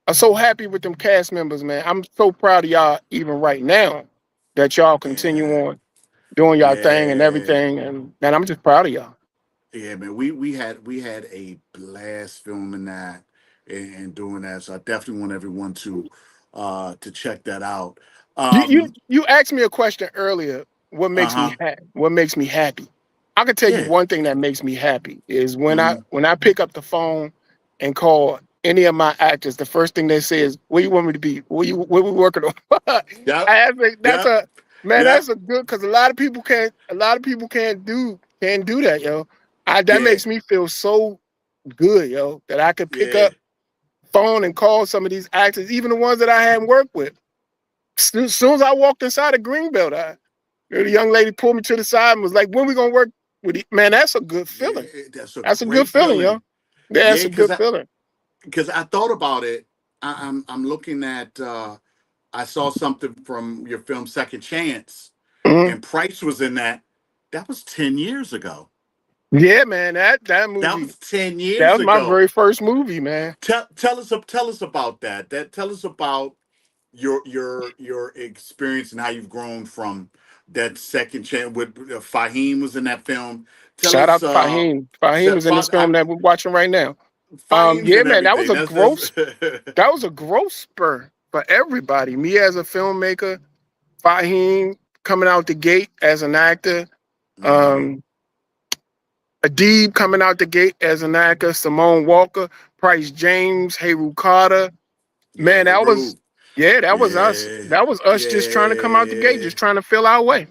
I'm so happy with them cast members, man. I'm so proud of y'all even right now that y'all continue Yeah, on doing y'all thing and yeah. everything. And man, I'm just proud of y'all. Yeah, man, we had a blast filming that and doing that. So I definitely want everyone to check that out. Um, You asked me a question earlier. uh-huh. What makes me happy? I can tell you Yeah. one thing that makes me happy is Mm-hmm. when I pick up the phone and call any of my actors, the first thing they say is, "Where you want me to be? Where we working on?" Yep. I think that's Yep. a man. Yep. That's a good because a lot of people can't do that, yo. That Yeah. makes me feel so good, yo, that I could pick Yeah. up phone and call some of these actors, even the ones that I hadn't worked with. Soon as I walked inside of Greenbelt, the young lady pulled me to the side and was like, "When we gonna work?" Man, that's a good feeling. Yeah, that's a That's a good great feeling, yo. feeling. Yeah, Yeah, that's a good feeling. because I thought about it. I'm looking at. I saw something from your film Second Chance, Mhm. and Price was in that. That was 10 years ago. Yeah, man, that That movie, was ten that years was my ago. very first movie, man. Tell us about that. Tell us about your experience and how you've grown from that Second Chance. With Fahim was in that film. Tell Shout us. out to Fahim. Fahim is in this film that we're watching right now. Fahim's Yeah, and man, everything. That's. that was a growth spur for everybody. Me as a filmmaker, Fahim coming out the gate as an actor, Hmm. um, Adib coming out the gate as an actor, Simone Walker, Price James, Hayru Carter. Yeah, Man, hey that was Rube. yeah, that was us. Yeah, That was us just trying to come out the gate, yeah, just trying to feel our way.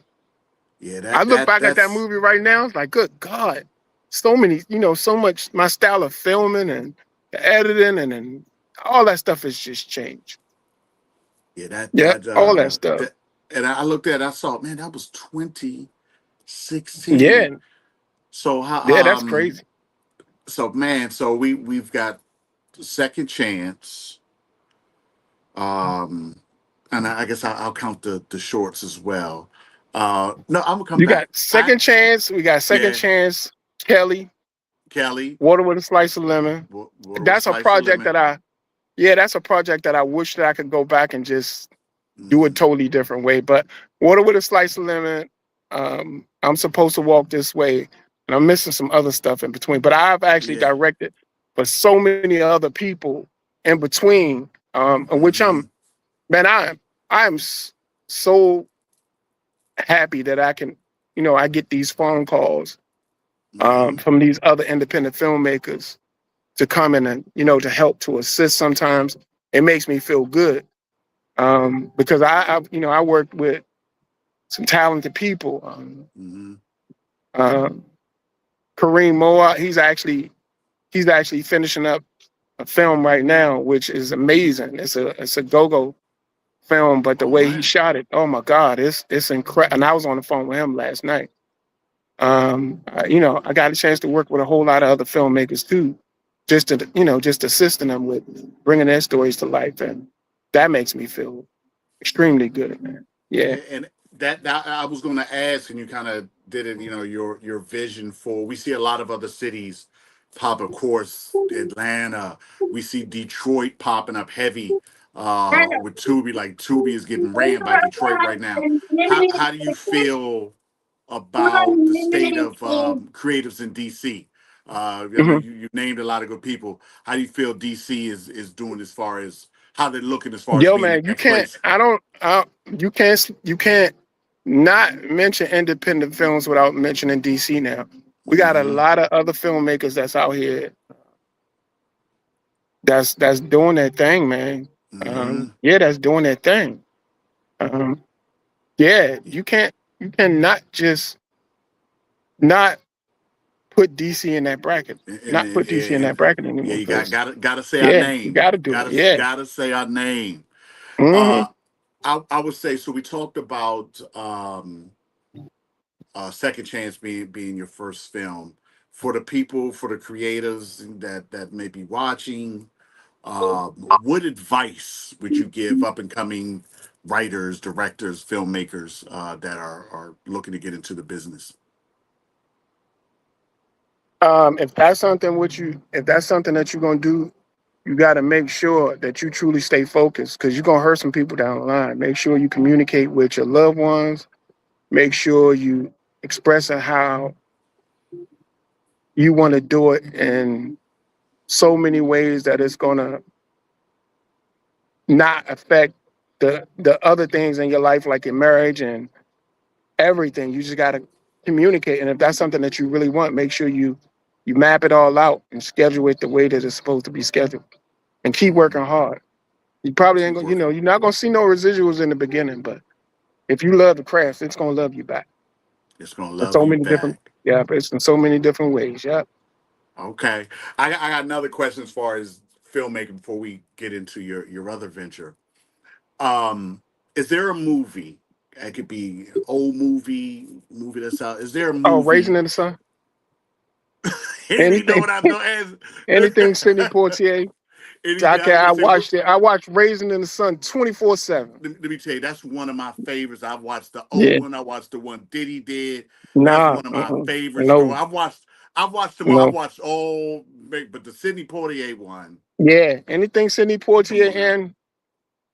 yeah. I look back at that That's movie right now, it's like, good God, so many, so much. My style of filming and the editing and all that stuff has just changed. yeah. Yeah, all that stuff. That. And I looked at. It, I saw. Man, that was 2016. Yeah, So yeah, how? that's crazy. So man. So we've got Second Chance. Um, and I guess I'll count the shorts as well. No, I'm gonna come You got back. second chance. We got second Yeah, chance. Kelly, Kelly. water with a slice of lemon. Water with a That's a slice of project lemon. that yeah, that's a project that I wish that I could go back and just do a Hmm. totally different way. But water with a slice of lemon. I'm supposed to walk this way, and I'm missing some other stuff in between. But I've actually Yeah. directed for so many other people in between, in which Hmm. man, I am so happy that I can, I get these phone calls Hmm. from these other independent filmmakers to come in and to help to assist. Sometimes it makes me feel good because I worked with some talented people. Hmm. Uh, Kareem Moa, he's actually finishing up a film right now, which is amazing. It's a go-go film, but the All way he right. shot it, oh my God, it's incredible. And I was on the phone with him last night. I got a chance to work with a whole lot of other filmmakers too, just assisting them with bringing their stories to life, and that makes me feel extremely good, man. Yeah. And that I was going to ask, and you kind of did it. Your vision for. We see a lot of other cities pop. Of course, Atlanta. We see Detroit popping up heavy with Tubi. Like Tubi is getting ran by Detroit right now. How do you feel about the state of creatives in DC? I know Mhm. you named a lot of good people. How do you feel DC is doing as far as how they're looking as far as Yo, being the man, you next can't. place? I don't. You can't not mention independent films without mentioning DC. Now we got a Hmm. lot of other filmmakers that's out here that's doing their thing, man. Hmm. Yeah, that's doing their thing. Um, yeah, you cannot just not put DC in that bracket. Not put DC in And that bracket yeah, anymore. you Because gotta say our yeah, you name. got to do it. Yeah. Gotta say our name. Hmm. Uh, I would say so. We talked about Second Chance being your first film. For the people, for the creators that may be watching, what advice would you give up and coming writers, directors, filmmakers that are looking to get into the business? If that's something that you're gonna do, you got to make sure that you truly stay focused because you're gonna hurt some people down the line. Make sure you communicate with your loved ones. Make sure you express how you want to do it in so many ways that it's gonna not affect the other things in your life, like your marriage and everything. You just got to communicate, and if that's something that you really want, make sure you map it all out and schedule it the way that it's supposed to be scheduled, and keep working Hmm. hard. You probably ain't Keep gonna, working. you're not gonna see no residuals in the beginning, but if you love the craft, it's gonna love you back. It's gonna In love so you many different, back. yeah, but it's in so many different ways. Yeah. Okay, I got another question as far as filmmaking before we get into your other venture. Um, is there a movie? It could be old movie that's out. Is there a Oh, Raisin movie? in the Sun. You know Anything, what I know as anything Sidney Poitier. anything. I was I gonna say. watched it. I watched Raisin in the Sun 24/7. Let me tell you, that's one of my favorites. I've watched the old Yeah. one. I watched the one Diddy did. That's Nah. one of my favorite No. stories. I've watched them all. I've No. watched all, but the Sidney Poitier one. Yeah. Anything Sidney Come Poitier on now. in.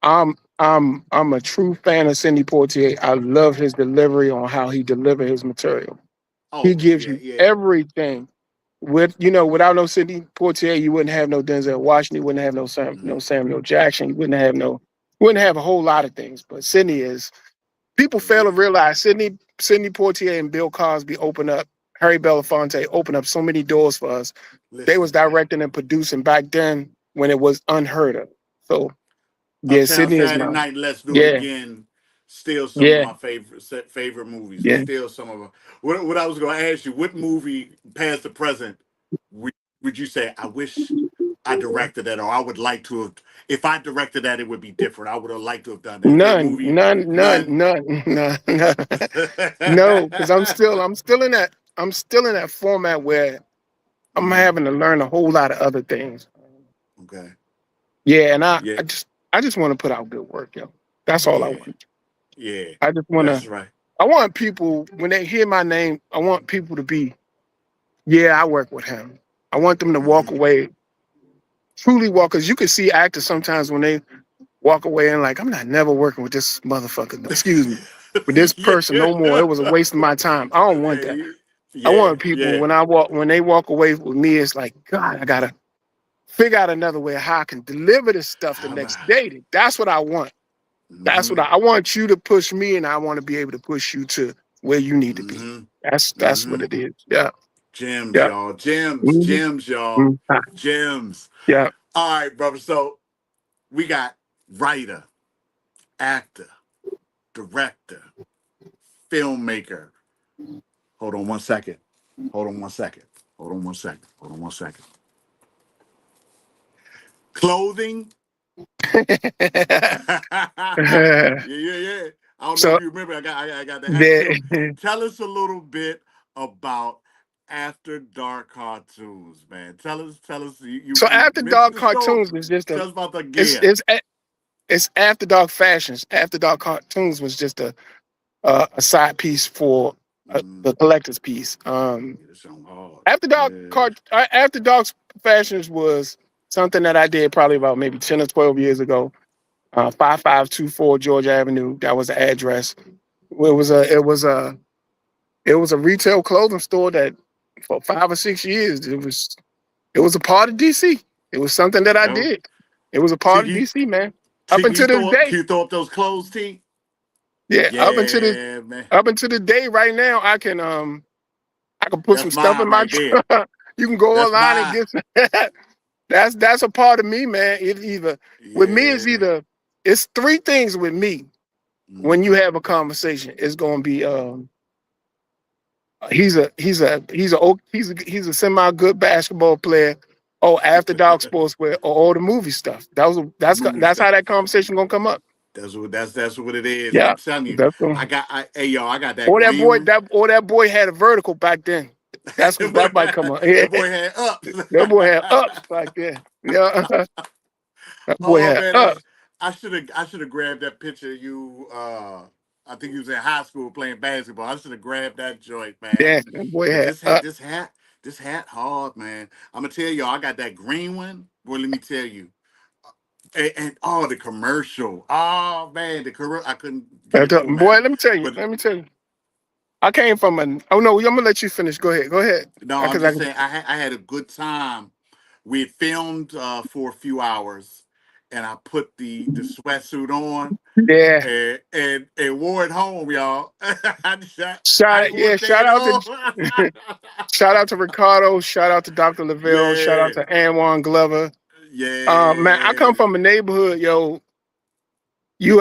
I'm a true fan of Sidney Poitier. I love his delivery on how he deliver his material. He Oh gives yeah, you yeah. everything. Without no Sidney Poitier, you wouldn't have no Denzel Washington. You wouldn't have no Mm-hmm. Samuel Jackson. You wouldn't have a whole lot of things. But Sidney is. People fail to Yeah. realize Sidney Poitier and Bill Cosby open up. Harry Belafonte opened up so many doors for us. They was Listen, directing and producing back then when it was unheard of. So yeah, Uptown Sidney is Saturday mine. Night, Let's Do It Yeah, Again. Still some of yeah, my favorite movies. yeah. Still some of them. What I was going to ask you, what movie, past the present, would would you say I wish I directed that, or I would like to have? If I directed that, it would be different. I would have liked to have done that. Is there a None, movie? none, none, None. none, none, none. No, because I'm still in that format where I'm Hmm. having to learn a whole lot of other things. Okay. Yeah, and I, Yeah. I just I just want to put out good work, yo. That's all I Yeah. want. Yeah. I just want That's to. right. I want people when they hear my name. I want people to be, yeah, I work with him. I want them to Hmm. walk away, truly walk, because you can see actors sometimes when they walk away and like, I'm not never working with this motherfucker. Excuse me, with this person Yeah. no more. It was a waste of my time. I don't want that. I Yeah. want people Yeah. when they walk away with me, it's like, God, I gotta figure out another way how I can deliver this stuff the How next about? day. That's what I want. That's what Hmm. I want you to push me, and I want to be able to push you to where you need to be. Hmm. That's what Hmm. it is. Yeah, Gems, yeah, y'all. Gems, mhm, gems, y'all. mhm, Gems. yeah. All right, brother. So we got writer, actor, director, filmmaker. Hold on one second. Hold on one second. Hold on one second. Hold on one second. Clothing. Yeah, yeah, yeah. I don't know if So you remember. I got to ask you. the Tell us a little bit about After Dark cartoons, man. Tell us. You After mentioned dark the store. cartoons was just a Tell us about the it's gear. it's it's after dark fashions. After dark cartoons was just a side piece for Mm, the collector's piece. yeah, that sound hard. Yeah. After dark fashions was something that I did probably about maybe 10 or 12 years ago. 5524 Georgia Avenue. That was the address. It was a retail clothing store that for 5 or 6 years it was a part of DC. It was something There that you I go. did. It was a See, part of DC, man. Up can you until this throw up? day. Can you throw up those clothes, T? Yeah, Yeah, man. up until the day right now, I can put some That's stuff in mine my right there. truck. You can go That's online and mine. get some. That's a part of me, man. It either with me it's Yeah. either it's three things with me when Mm. you have a conversation. It's gonna be he's a semi good basketball player. Oh, after dark sportswear or all the movie stuff. The movie That's stuff. how that conversation gonna come up. That's what it is. Yeah, I'm telling you. that's gonna, Hey y'all, I got that or that green boy one. had a vertical back then. that boy That might come up. Yeah, that boy had ups. that boy had ups back then. Yeah, that boy Oh had man, ups. I should have grabbed that picture of you. I think you was in high school playing basketball. I should have grabbed that joint, man. Yeah, that boy Cause had this hat, ups. this hat, this hat hard, man. I'm gonna tell y'all, I got that green one. Boy, let me tell you. And oh, the commercial. Oh man, the commercial. I couldn't get into it, Boy, man. let me tell you. But Let me tell you. I came from an. Oh no, I'm gonna let you finish. Go ahead. Go ahead. no, I'm Because I just can. saying, I had a good time. We had filmed for a few hours, and I put the sweatsuit on Yeah. and wore it home, y'all. I Shout wore yeah. it there Shout at out to home. shout out to Ricardo. Shout out to Dr. Lavelle. Shout out Yeah, to Anwan Glover. Man, I come yeah. from a neighborhood, yo.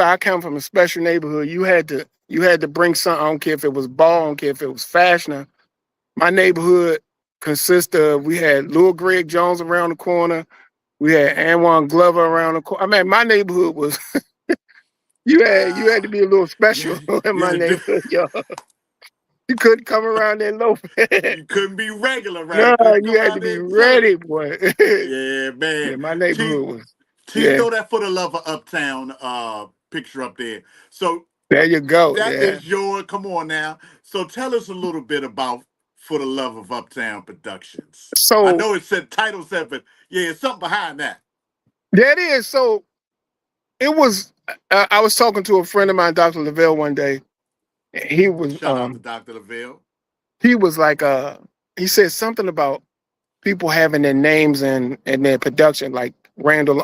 I come from a special neighborhood. You had to bring something. I don't care if it was ball. I don't care if it was fashion. My neighborhood consists of we had Lil Greg Jones around the corner. We had Anwan Glover around the corner. I mean, my neighborhood was You had to be a little you special had, in you my had to do. neighborhood, yo. You couldn't come around there loafing. You couldn't be regular, right? No, You couldn't you come had out to be there chilling. ready, boy. Yeah, man. Yeah, my T, neighborhood was. T, Yeah, throw that for the love of Uptown picture up there. So there you go. that Yeah. is your. Come on now. So tell us a little bit about For the Love of Uptown Productions. I So know it said title said, but yeah, it's something behind that. there it is. So it was. I was talking to a friend of mine, Dr. Lavelle, one day. He was Shout out to Dr. Lavelle. he was like he said something about people having their names in their production, like Randall.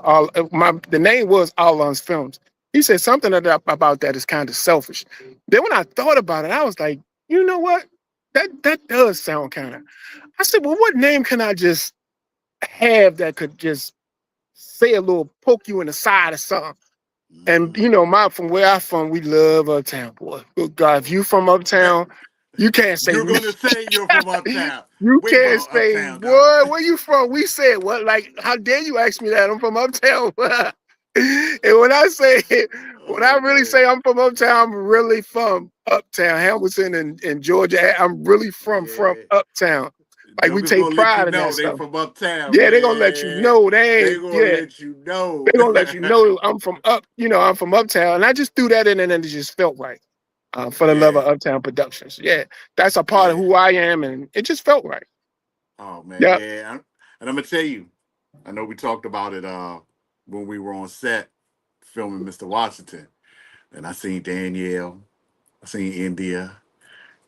The name was Alon's Films. He said something about that is kind of selfish. Then when I thought about it, I was like, you know what? That does sound kind of. I said, well, what name can I just have that could just say a little poke you in the side or something? And Mm. from where I'm from, we love Uptown, boy. Good God, if you from Eh, Uptown, you can't say you're gonna say you're from Uptown. you Where you can't from? say, Uptown, Doc. boy, where you from? We said what? Like, how dare you ask me that? I'm from Uptown. And when I Oh really man. say I'm from Uptown, I'm really from Uptown, Hamilton and Georgia. I'm really from Yeah. Uptown. Like we Jokers take gonna let you pride in that know they stuff. from uptown, Yeah, they're gonna let you man. know They they gonna yeah, let you know. they're gonna let you know I'm from I'm from Uptown. And I just threw that in and then it just felt right. For the love Yeah, of Uptown Productions. Yeah, that's a part of yeah. who I am, and it just felt right. Oh man, Yep. yeah. And I'm gonna tell you, I know we talked about it when we were on set filming Mr. Washington. And I seen Danielle, I seen India.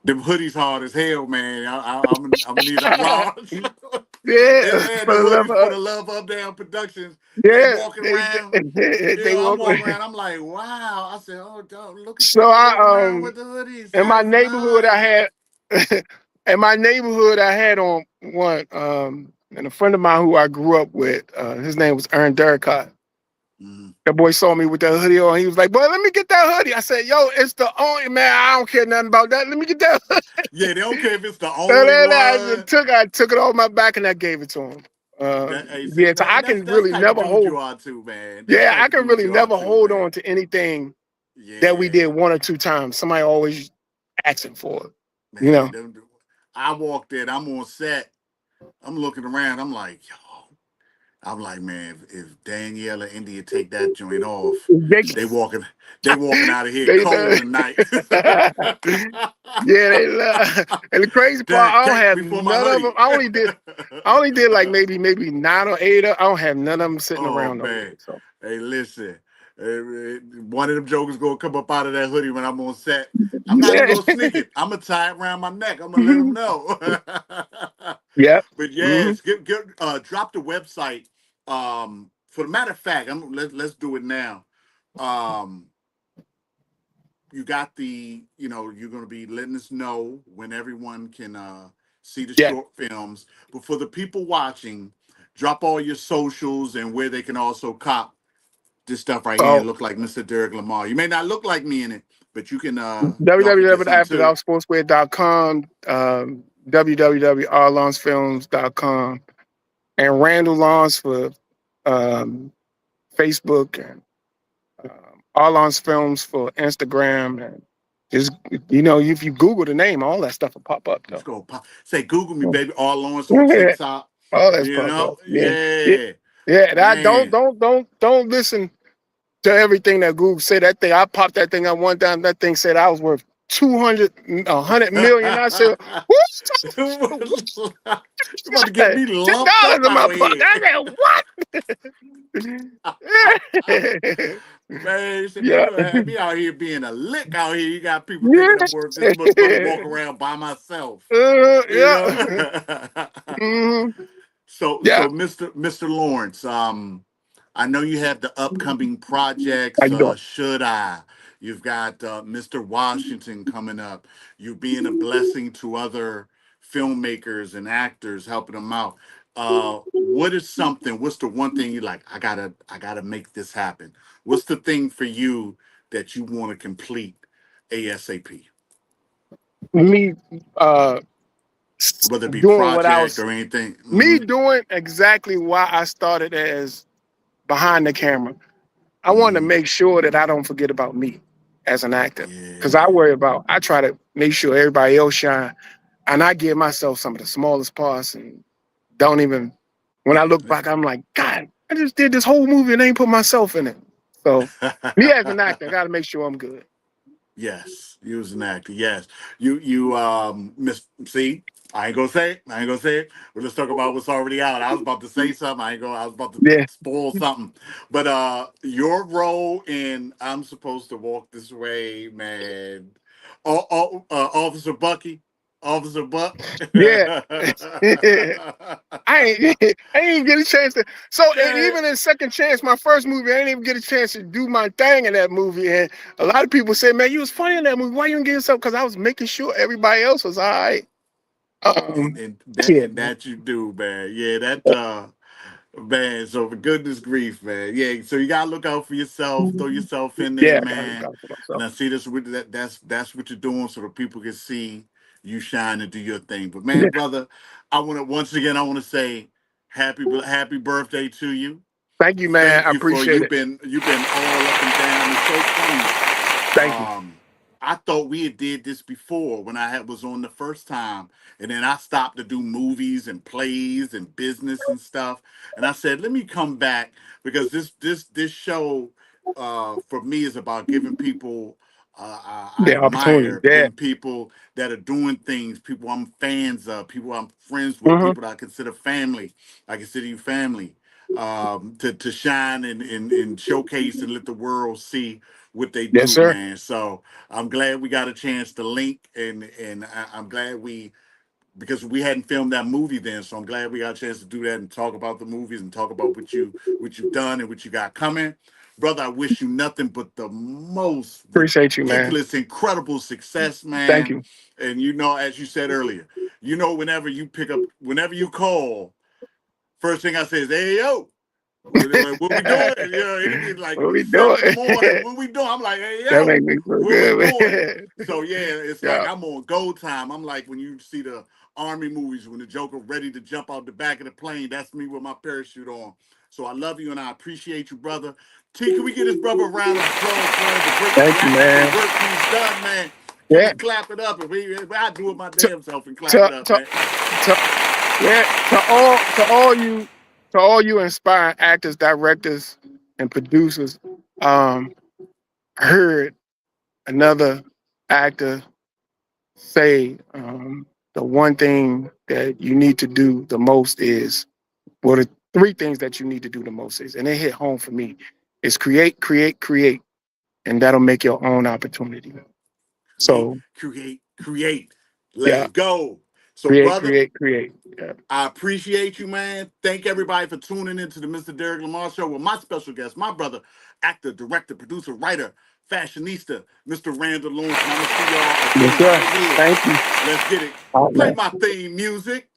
Them hoodies hard as hell, man. I'm gonna need them large. They Yeah, had for them the love hoodies for of the Love Up Down Productions. They yeah, walking around. You they know, I'm walk. walking around. I'm like, wow. I said, oh, dog, look at So y'all walking around with the hoodies. in my That's neighborhood I nice. had on one and a friend of mine who I grew up with. His name was Derik. Mhm. That boy saw me with that hoodie on. He was like, "Boy, let me get that hoodie." I said, "Yo, it's the only man. I don't care nothing about that. Let me get that." Yeah, they don't care if it's the So only then one. I took it off my back and I gave it to him. Hey, see, Yeah, so I and can that's really type of never dude hold. you are too, man. That's Yeah, type I of can dude really you are never too, hold man. on to anything that we did Yeah, one or two times. Somebody always asking for it. You man. know. I walked in. I'm on set. I'm looking around. I'm like, yo. I'm like, man, if Danielle or India take that joint off, They, they walking, they walking out of here they, cold tonight. yeah, they love. And the crazy part, Derek, I don't take have me for my none of them. hoodie. I only did like maybe 9 or 8. I don't have none of them sitting Oh around no more. man, So hey, listen, one of them jokers gonna come up out of that hoodie when I'm on set. I'm not even yeah, gonna sneak it. I'm gonna tie it around my neck. I'm gonna let them know. yeah. But Hmm. yes, drop the website. For the matter of fact, let's do it now. Um, you got you're going to be letting us know when everyone can see the Yeah. short films. But for the people watching, drop all your socials and where they can also cop this stuff right here and Oh, look like Mr. Derik LaMar. You may not look like me in it, but y'all can get some too. www.aftersportswear.com, www.arlonsfilms.com, and Randall Lawns for um, Facebook and Arlon's Films for Instagram. And just, if you Google the name, all that stuff will pop up, Let's though. go. Say Google me, baby. All Lawrence on TikTok. All that's You pop up. know? Yeah. Yeah. Yeah. Yeah. That, Man. don't listen to everything that Google said. That thing, I popped that thing up one time. That thing said I was worth 100 million. I said, You what? about to get $10 me lumped up in my out pocket. here. I said, what? Man, so you Yeah. gonna have me out here being a lick out here. You got people thinking I'm worth this much money Yeah. walking around by myself. You Yeah. know? Mhm. So Yeah. Mr. Lawrence, I know you have the upcoming How projects, you doing? Should I? You've got Mr. Washington coming up. You being a blessing to other filmmakers and actors, helping them out. What's the one thing you like? I gotta make this happen. What's the thing for you that you want to complete ASAP? Me uh Whether it be doing what I project was or anything. me Hmm. doing exactly why I started as behind the camera. I want to make sure that I don't forget about me as an actor. Because Yeah. I try to make sure everybody else shine. And I give myself some of the smallest parts and don't even, when I look back, I'm like, God, I just did this whole movie and ain't put myself in it. So me as an actor, I got to make sure I'm good. Yes, you was an actor. Yes, you Miss C. I ain't gonna say it. I ain't gonna say it. We'll just talk about what's already out. I was about to say something. I ain't gonna. I was about to Yeah. spoil something. But your role in "I'm Supposed to Walk This Way," man. Officer Bucky, Officer Buck. Yeah. I ain't get a chance to. So, and Yeah, even in Second Chance, my first movie, I didn't even get a chance to do my thing in that movie. And a lot of people say, "Man, you was funny in that movie. Why you didn't get yourself?" Because I was making sure everybody else was all right. Yeah, and that you do, man. Yeah, that man. So for goodness grief, man. Yeah. So you gotta look out for yourself. Throw yourself in there, yeah, I gotta look man. out for And myself. I see this with that. That's what you're doing, so that people can see you shine and do your thing. But Yeah, man, brother, I want to once again. I want to say happy birthday to you. thank you, man. Thank I you for appreciate it. you've been all up and down. It's so funny. Thank you. um I thought we had did this before when was on the first time, and then I stopped to do movies and plays and business and stuff. And I said, let me come back because this show for me is about giving people I The opportunity. admire, Yeah. giving people that are doing things, people I'm fans of, people I'm friends with, Hmm. people that I consider family. I consider you family. To shine and showcase and let the world see what they Yes, do, sir. man. So I'm glad we got a chance to link, and I'm glad we because we hadn't filmed that movie then. So I'm glad we got a chance to do that and talk about the movies and talk about what you've done and what you got coming, brother. I wish you nothing but the most Appreciate you, man. ridiculous, incredible success, Thank man. you. And as you said earlier, whenever you pick up, whenever you call, first thing I say is, "Hey yo." What we doing? It'll be like What we 7 in the morning. doing? What we doing? I'm like, hey That yo, make me so what we good, doing? man. So yeah, it's like Yeah. I'm on go time. I'm like when you see the army movies when the Joker ready to jump out the back of the plane. That's me with my parachute on. So I love you and I appreciate you, brother. T, can we get this brother a round of applause for the great Thank you, theatrical man. work he's done, man? Can we Yeah. clap it up? And I do it my To damn self and clap to it up, to, man. to yeah. To all you inspiring actors, directors, and producers. Um, I heard another actor say the one thing that you need to do the most is well the three things that you need to do the most is and it hit home for me is create, create, create, and that'll make your own opportunity. Create, So create, create. yeah, Let's go. So, create, brother, create, create. Yeah. I appreciate you, man. Thank everybody for tuning into the Mr. Derek Lamar Show with my special guest, my brother, actor, director, producer, writer, fashionista, Mr. Randall Lawrence. And I'm going to see y'all Yes, again sir. right here. Thank you. Let's get it. All right, Play man. my theme music.